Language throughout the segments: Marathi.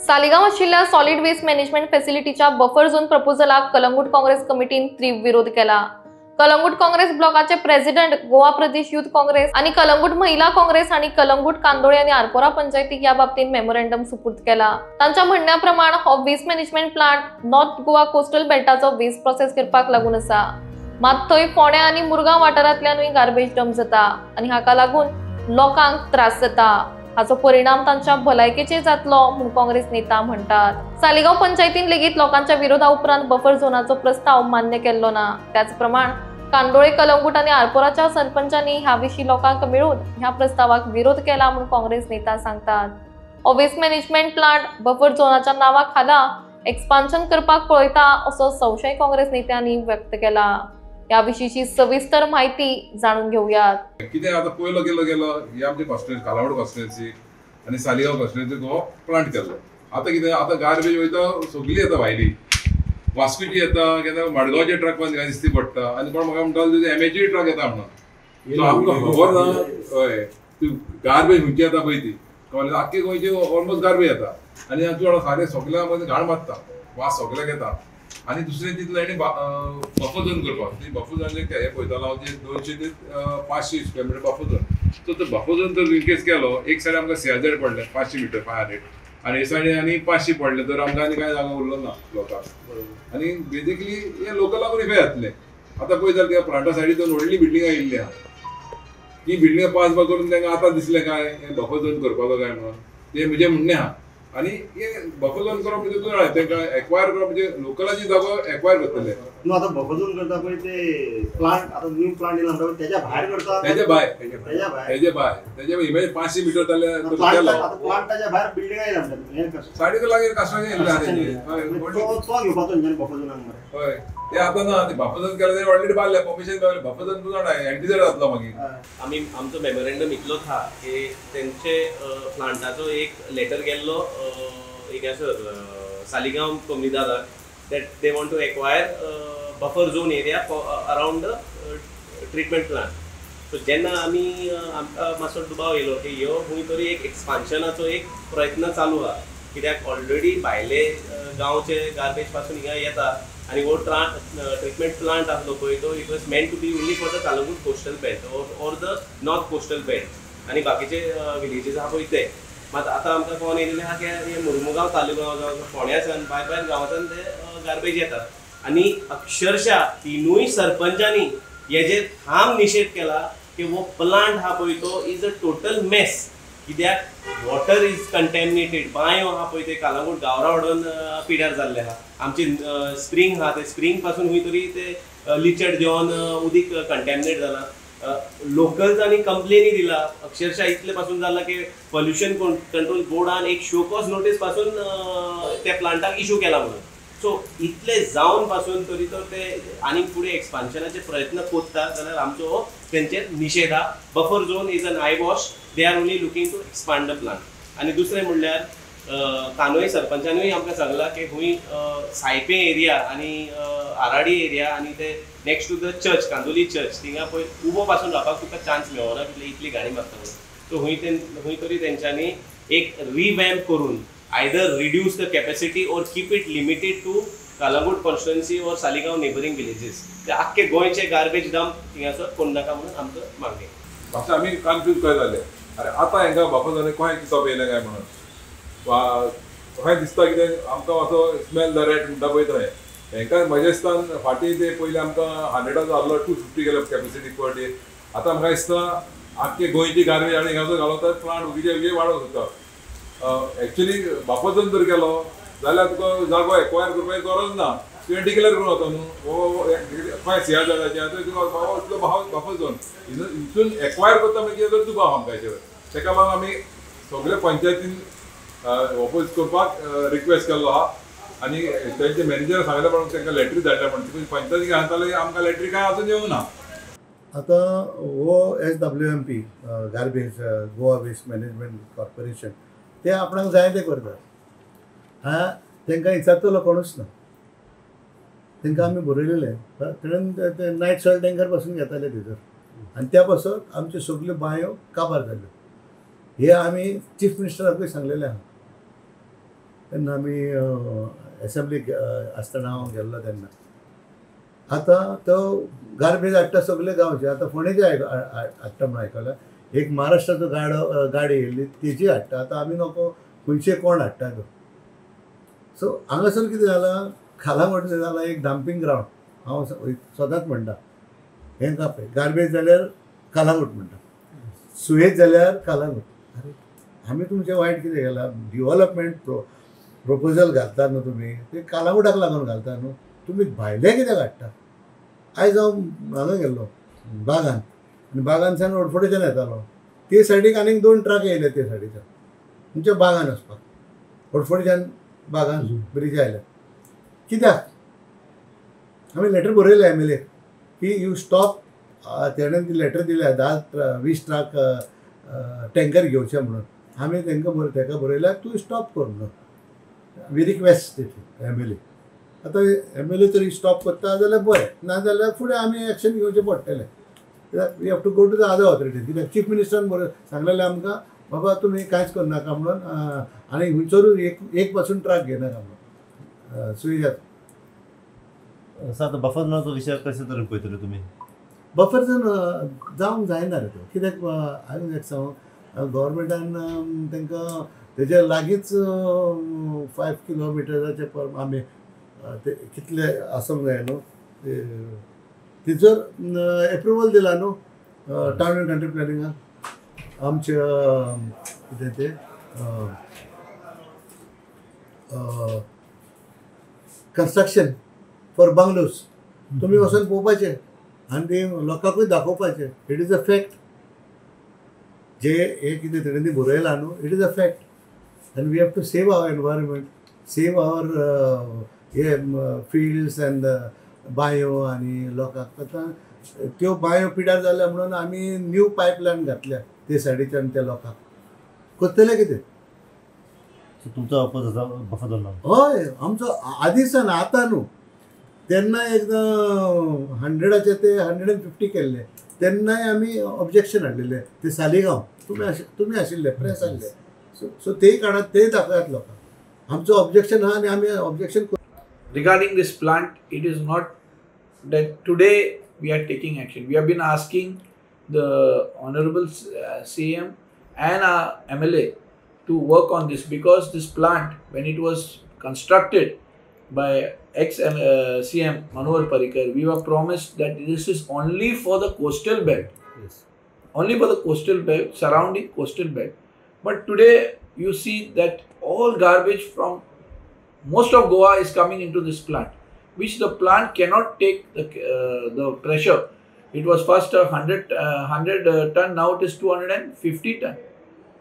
सालिगांव आशिल्ल्या सॉलिड वेस्ट मॅनेजमेंट फॅसिलिटीच्या बफर झोन प्रपोजलाक कलंगूट काँग्रेस कमिटीन तीव्र विरोध केला। कलंगूट काँग्रेस ब्लॉकाचे president, Goa Pradesh youth Congress आणि कलंगूट महिला काँग्रेस हांणी कलंगूट, कांदोळे आणि आरपोरा पंचायतीक या बाबतीत मेमोरंडम सुपूर्द केला। तांच्या म्हणण्याप्रमाण हो waste management plant north Goa coastal बेल्टाचो वेस्ट प्रोसेस करपाक लागून आसा। मात थंय फोंड्या आणि मुरगांव वाठारांतल्यानूय गार्बेज डंप जाता आणि हाका लागून लोकांक त्रास जाता। हाचो परिणाम तांच्या भलायकेचेर जातलो म्हूण काँग्रेस नेता म्हणटात। सालिगांव पंचायतीन लेगीत लोकांच्या विरोधा उपरांत बफर झोनाचो प्रस्ताव मान्य केल्लो ना। त्याच प्रमाण कांदोळे, कलंगूट आणि आरपोराच्या सरपंचांनी ह्या विशीं लोकांक मेळून ह्या प्रस्तावाक विरोध केला म्हूण काँग्रेस नेता सांगतात। हो वेस्ट मॅनेजमेंट प्लांट बफर झोनाच्या नावा खाला एक्सपान्शन करपाक पळयता असो संशय काँग्रेस नेत्यांनी व्यक्त केला। या विशींची सविस्तर माहिती जाणून घेऊयात। कितें आता पयलो गेलो हे आमचे कॉन्स्टिट्युएन्सी कालावड कॉन्स्टिट्युएन्सी आणि सालिगांव कॉन्स्टिट्युएन्सी हो प्लांट केल्लो। आता कितें आता गार्बेज वयता सगळी येता भायली, वास्कोची येता, केन्ना मडगांवचे ट्रक दिसती पडटा आणि कोण म्हाका म्हणटा एमएची ट्रक येता म्हणून। आमकां खबर ना हय गार्बेज खंयची येता पळय ती कळ्ळें। आख्खे गोंयची ऑलमोस्ट गार्बेज येता आणि आमचे सारे सगळ्या घाण मारता, वास सगळ्याक येता। आणि दुसरें चिंतलें आनी बफर झोन करपाक। ती बफर झोन हे पळयतालो हांव 200 ते 500 square metre buffer zone. So तो बफर झोन जर इनकेस केलो, एक सायड आमकां 6000 पडले 500 मिटर 500 आणि हे सायडीन आनी 500 पडले, तर आमकां आनी कांय जागा उरलो ना लोकांक। आणि बेसिकली हे लोकलांक इफेक्ट जातले। आतां पळय जाल्यार प्लांटा सायडीन व्हडली बिल्डिंगां येयल्ली आहा, ती बिल्डिंगां पास करून तांकां आतां दिसलें काय बफर झोन करपाचो काय म्हणून, ते म्हजें म्हणणें आहा। आणि हे बफर झोन करप म्हणजे तुवें तांकां एक्वायर करप म्हणजे लोकलाची जागो एक्वायर करतले। न्हू आतां बफर झोन करता पळय ते प्लांट, आतां न्यू प्लांट येयला म्हणटा तेच्या भायर करता, तेजे भायर इमेज 500 मिटर जाल्यार आता प्लांटाच्या भायर बिल्डिंग येयला म्हणटा हे कसं साडीक लागीं कासवाचें येयल्लें आहा तेजें तो घेवपाचो न्ही बफर झोनाक मरे। हय ते आतां ना, ते बफर झोन केलें तें ऑलरेडी बारलें परमिशन मेळ्ळें। बफर झोन तूं जाणा एंटीजर जातलो मागीर। आमी आमचो मेमोरेंडम इतलोच आहा की तेंचे प्लांटाचो एक लेटर गेल्लो एक Saligao कम्युनिदादाक that they want to acquire buffer zone area for around the treatment plant. So जेन्ना आमी आमकां मातसो दुबाव येयलो की ह्यो खंय तरी एक एक्सपान्शनाचो एक प्रयत्न चालू आहा, कित्याक ऑलरेडी भायले गांवचे गार्बेज पासून हिंगा येता आनी हो ट्रिटमेंट प्लांट आसलो पळय तो it was meant to be only for the Calangute coastal belt or the north coastal belt आनी बाकीचे विलेजीस आहा पळय ते। मात आतां आमकां फोन येयल्लें आहा की मुरमुगांव तालुगांव जावं फोंड्याच्यान भायर गांवांतल्यान ते गार्बेज येतात आणि अक्षरशः तिनूय सरपंचांनी हेजेर ठाम निषेध केला की वो प्लांट हा पळय तो इज अ टोटल मेस। कित्याक वॉटर इज कंटॅमिनेटेड, बांयो हा पळय ते कालांगूट गावरा वाडोवन पिड्यार जाल्ले आहा। आमची स्प्रिंग हा ते स्प्रिंग पासून खंय तरी ते लिचड जेवन उदीक कंटॅमिनेट जाला। लोकल्सांनी कंप्लेनी दिला, अक्षरशः इतले पासून जाला की पोल्युशन कंट्रोल बोर्डान एक शो कॉज नोटीस पासून त्या प्लांटाक इश्यू केला म्हणून। सो इतले जावन पासून तरी तो ते आनी फुडें एक्सपान्शनाचे प्रयत्न कोत्ता जाल्यार आमचो तेंचेर निषेध आहा। Buffer zone is an eye wash, they are only looking to expand the plant. आनी दुसरें म्हणल्यार कानोय सरपंचानूय आमकां सांगला की खंय सायपे एरिया आनी आराडी एरिया आनी ते next to the church Candolim church थिंगा पळय उबो पासून रावपाक तुका चान्स मेळना, कितले इतली गाडी मारता म्हणून। सो खंय तरी तेंच्यांनी एक रिवॅम्प करून either reduce the capacity or keep it limited to Kalangut constituency or Saligaon neighboring villages. ते आख्खे गोंयचे गार्बेज डंप थिंगासर कोण नाका म्हणून आमचं मागणी। मातशें आमी कन्फ्यूज कशें जाले, अरे आतां हांकां बफर झोन खंय कितोप येयलें काय म्हणून, वा खंय दिसता कितें आमकां असो स्मेल द रेट म्हणटा पळय थंय हांकां म्हज्या दिसतान फाटीं ते पयलीं आमकां 100 जाल्लो 250 केलो कॅपेसिटी पर डे। आतां म्हाका दिसता आख्खे गोंयची गार्बेज आनी हिंगासर घालो तर प्लांट उगीचे वाडोवंक सोदता। एक्चुअली बफर झोन जर केलो जाल्यार तुका जागो एक्वायर करपाची गरज ना, तुवें डिक्लेअर करून वता न्हू खंय 6000 तुका इतलो बफर झोन हितून एक्वायर करता म्हणजे जर तुका आमकां तेका लागून आमी सगळे पंचायतीन ऑपोज करपाक रिक्वेस्ट केल्लो आहा आनी तेंचे मॅनेजर सांगले म्हणून तांकां लेटरी धाडल्या म्हणून पंचायतीक सांगताले आमकां लेटरी काय अजून येवंक ना। आतां हो SWMP garbage Goa waste management corporation ते आपणाक जाय ते करतात। तांकां विचारतलो कोणूच ना, तांकां आमी बरयलेले ते नायट सॉयल टँकर पासून घेताले भितर आनी त्या पासून आमच्यो सगल्यो बांयो काबार जाल्यो। हे आमी चीफ मिनिस्टराकूय सांगलेले आहा तेन्ना आमी एसेंब्लीक आसतना हांव गेल्लो तेन्ना आतां तो गार्बेज हाडटा सगळे गांवचे. आतां फोणेचे हाडटा म्हणून आयकलां. एक महाराष्ट्राचो गाडी येयल्ली तेजी हाडटा. आतां आमी नको खंयचे कोण हाडटा तो. सो हांगासर कितें जालां, खालांगूट जालां एक डंपिंग ग्रावंड. हांव सदांच म्हणटा हेंकां पळय, गार्बेज जाल्यार कालांगूट म्हणटा, सुयेज जाल्यार कालांगूट. अरे आमी तुमचें वायट कितें केलां? डिव्हलपमेंट प्रोपोजल घालता न्हू तुमी, ते कालांगूटाक लागून घालता न्हू. तुमी भायले कित्याक हाडटा? आयज हांव हांगा गेल्लो बागान, आनी बागानच्यान ओडफोडेच्यान येतालो. ते सायडीक आनीक 2 ट्रक येयले ते सायडीच्यान तुमच्या बागान वचपाक. ओडफोडेच्यान बागान ब्रिज आयल्या. कित्याक? आमी लेटर बरयलें MLA की यू स्टॉप. तेणें ती लेटर दिल्या 10-20 ट्रक टँकर घेवचे म्हणून. आमी ताका बरयल्या तूं स्टॉप कर म्हणून. We request MLA. आतां MLA तरी स्टॉप करता जाल्यार बरें, नाजाल्यार फुडें आमी एक्शन घेवचें पडटलें. We have to go to the other authorities. कित्याक चीफ मिनिस्टरान बरें सांगलेलें आमकां, बाबा तुमी कांयच करनाका म्हणून, आनी खंयसरूय एक पासून ट्रक घेनाका म्हणून सुविधा. असो आतां बफर झोनाचो विशय कशे तरेन पळयतले तुमी? बफर झोन जावंक जायना रे तो. कित्याक हांवें एक सांगू, गव्हर्मेंटान तांकां तेज्या लागींच 5 किलोमिटराचे पर आमी ते कितले आसूंक जाय न्हू, तेचर एप्रुवल दिला न्हू टावन एंड कंट्री प्लॅनिंगाक आमचे कितें ते कन्स्ट्रक्शन फॉर बंगलोज. तुमी वचून पळोवपाचें आनी ते लोकांकूय दाखोवपाचें. It is a fact. जे हे कितें तेणें बरयलां न्हू, इट इज अ फॅक्ट. आनी we have to save our environment, save our हे फिल्ड्स एंड बांयो. आनी लोकांक आतां त्यो बांयो पिड्यार जाल्या म्हणून आमी न्यू पायपलायन घातल्या ते सायडीच्यान त्या लोकांक. करतले कितें? तुमचो अपोज आसा बफर झोनाक? हय, आमचो आदीसान आतां न्हू. तेन्ना एकदां 100चे ते 150 केल्ले. तेन्नाय आमी ऑब्जेक्शन हाडलेलें. ते सालिगांव तुमी आशिल्ले, प्रेस आसले. सो तेय काळात ते दाखयात लोकांक आमचो ऑब्जेक्शन आहा आनी आमी objection. Regarding this plant, it is not that today we are taking action. We have been asking the Honorable CM and our MLA to work on this, because this plant, when it was constructed by ex-CM Manohar Parrikar, we were promised that this is only for the coastal belt. Yes. Only for the coastal belt, surrounding coastal belt. But today you see that all garbage from most of Goa is coming into this plant, which the plant cannot take the pressure. It was first 100 ton, now it is 250 ton.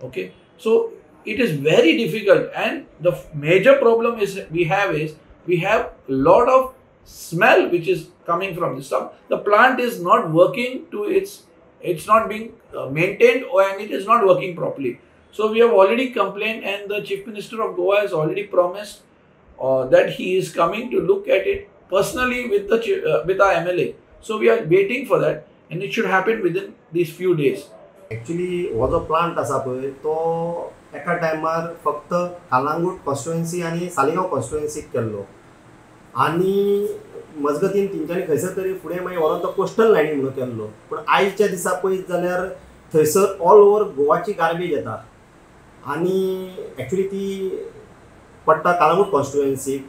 Okay, so it is very difficult, and the major problem we have a lot of smell which is coming from this. The plant is not working to it's not being maintained, and it is not working properly. So we have already complained, and the Chief Minister of Goa has already promised that he is coming to look at it personally with our MLA. So we are waiting for that, and it should happen within these few days. Actually हो जो प्लांट आसा पळय तो एका टायमार फक्त कालांगूट कॉन्स्टिट्युएन्सी आनी सालिगांव कॉन्स्टिट्युएन्सीक केल्लो, आनी मजगतीन तेंच्यांनी खंयसर तरी फुडें मागीर व्हरोन तो कोस्टल लायनी म्हणून केल्लो. पूण आयच्या दिसा पळयत जाल्यार थंयसर ऑल ओवर गोवाची गार्बेज येता, आनी एक्चुली ती पडटा कालांगूट कॉन्स्टिट्युएन्सीक,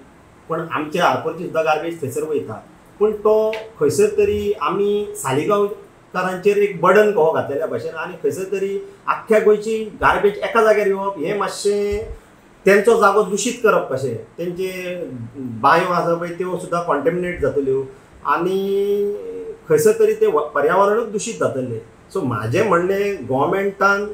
पूण आमचे हारपरची सुद्दां गार्बेज थंयसर वयता. पूण तो खंयसर तरी आमी सालिगांवकारांचेर एक बर्डन कहो घातलेल्या भशेन, आनी खंयसर तरी आख्ख्या गोंयची गार्बेज एका जाग्यार येवप हें मातशें तेंचो जागो दूशीत करप कशें. तेंचे बांयो आसा पळय त्यो सुद्दां कॉन्टेमिनेट जातल्यो, आनी खंयसर तरी ते पर्यावरणूच दूशीत जातलें. सो म्हाजें म्हणणें, गोवोरमेंटान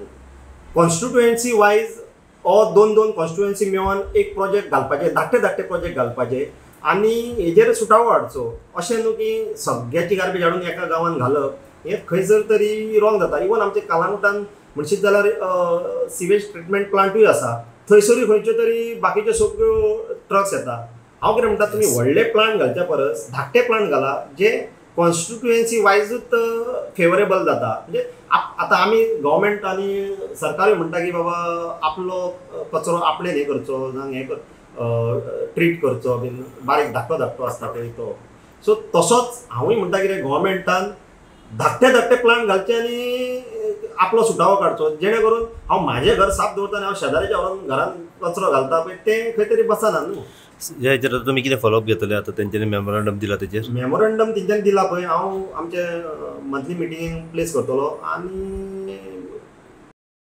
कॉन्स्टिट्युएन्सी वायज हो 2-2 कॉन्स्टिट्युएन्सी मेळोन एक प्रोजेक्ट घालपाचे, धाकटे प्रोजेक्ट घालपाचे, आनी हेजेर सुटावो हाडचो. अशें न्हू की सगळ्याची गार्बेज हाडून एका गांवांत घालप, हें खंयसर तरी रॉंग जाता. इवन आमच्या कालांगुटान म्हणशीत जाल्यार सिवेज ट्रिटमेंट प्लांटूय आसा, थंयसरूय खंयच्यो तरी बाकीच्यो सगळ्यो ट्रक्स येता. हांव कितें म्हणटा, तुमी व्हडले प्लांट घालच्या परस धाकटे प्लांट घाला जे कॉन्स्टिट्युएन्सी वायजूच फेवरेबल जाता. म्हणजे आतां आमी गव्हर्मेंट आनी सरकारूय म्हणटा की बाबा आपलो कचरो आपणें हें करचो जावं हें ट्रीट करचो बीन बारीक धाकटो आसता पळय तो. सो तसोच हांवूय म्हणटा कितें गव्हर्मेंटान धाकटे प्लांट घालचे आनी आपलो सुटावो काडचो, जेणे करून हांव म्हाजें घर साफ दवरता आनी हांव शेजाऱ्याच्या व्हरून घरान कचरो घालता पळय तें खंय तरी बसना न्हू. ह्या हेचेर तुमी कितें फॉलोअप घेतले आतां तेंच्यांनी मेमोरंडम दिला तेचेर? मेमोरंडम तेंच्यांनी दिला पळय, हांव आमचे मंथली मिटींग प्लेस करतलो आनी